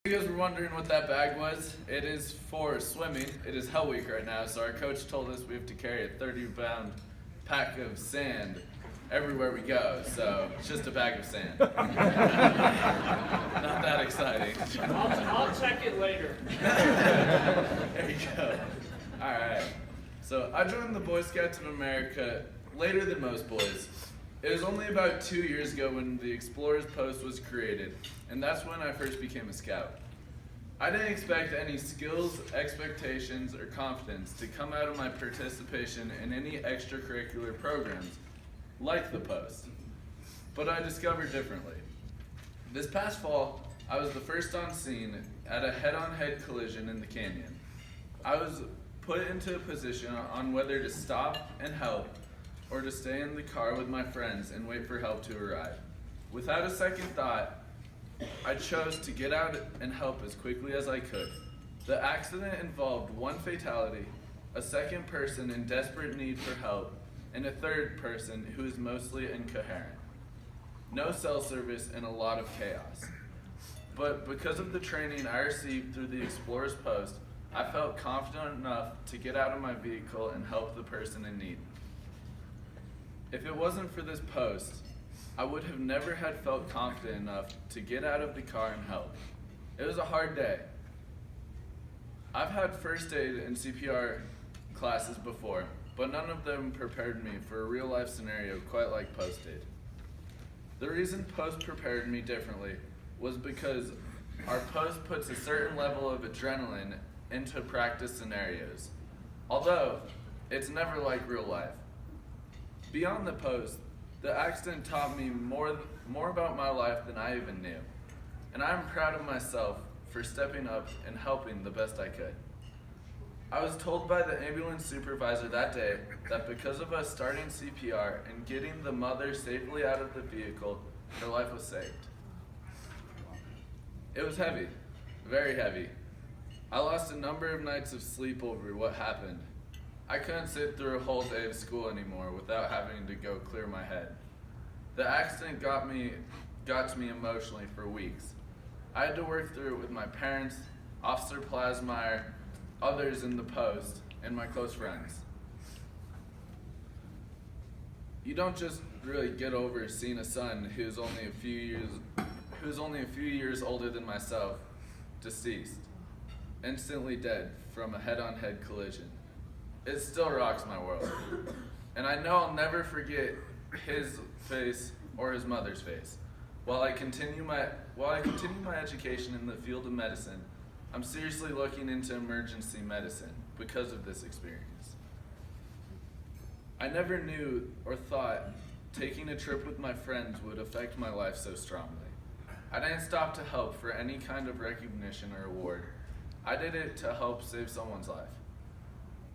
You guys were wondering what that bag was. It is for swimming. It is Hell Week right now, so our coach told us we have to carry a 30-pound pack of sand everywhere we go. So it's just a bag of sand. Not that exciting. I'll check it later. There you go. All right. So I joined the Boy Scouts of America later than most boys. It was only about 2 years ago when the Explorers Post was created, and that's when I first became a scout. I didn't expect any skills, expectations, or confidence to come out of my participation in any extracurricular programs, like the Post. But I discovered differently. This past fall, I was the first on scene at a head-on-head collision in the canyon. I was put into a position on whether to stop and help, or to stay in the car with my friends and wait for help to arrive. Without a second thought, I chose to get out and help as quickly as I could. The accident involved one fatality, a second person in desperate need for help, and a third person who is mostly incoherent. No cell service and a lot of chaos. But because of the training I received through the Explorers Post, I felt confident enough to get out of my vehicle and help the person in need. If it wasn't for this post, I would have never had felt confident enough to get out of the car and help. It was a hard day. I've had first aid and CPR classes before, but none of them prepared me for a real life scenario quite like post aid. The reason post prepared me differently was because our post puts a certain level of adrenaline into practice scenarios, although it's never like real life. Beyond the post, the accident taught me more about my life than I even knew, and I'm proud of myself for stepping up and helping the best I could. I was told by the ambulance supervisor that day that because of us starting CPR and getting the mother safely out of the vehicle, her life was saved. It was heavy, very heavy. I lost a number of nights of sleep over what happened. I couldn't sit through a whole day of school anymore without having to go clear my head. The accident got to me emotionally for weeks. I had to work through it with my parents, Officer Plasmeyer, others in the post, and my close friends. You don't just really get over seeing a son who's only a few years older than myself, deceased, instantly dead from a head-on-head collision. It still rocks my world. And I know I'll never forget his face or his mother's face. While I continue my education in the field of medicine, I'm seriously looking into emergency medicine because of this experience. I never knew or thought taking a trip with my friends would affect my life so strongly. I didn't stop to help for any kind of recognition or award. I did it to help save someone's life.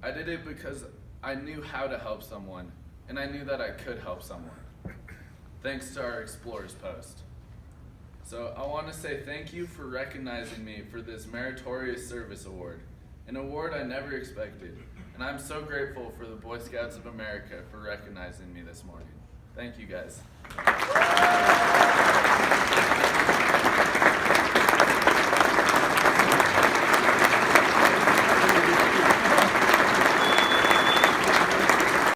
I did it because I knew how to help someone, and I knew that I could help someone, thanks to our Explorers Post. So I want to say thank you for recognizing me for this Meritorious Service Award, an award I never expected, and I'm so grateful for the Boy Scouts of America for recognizing me this morning. Thank you guys.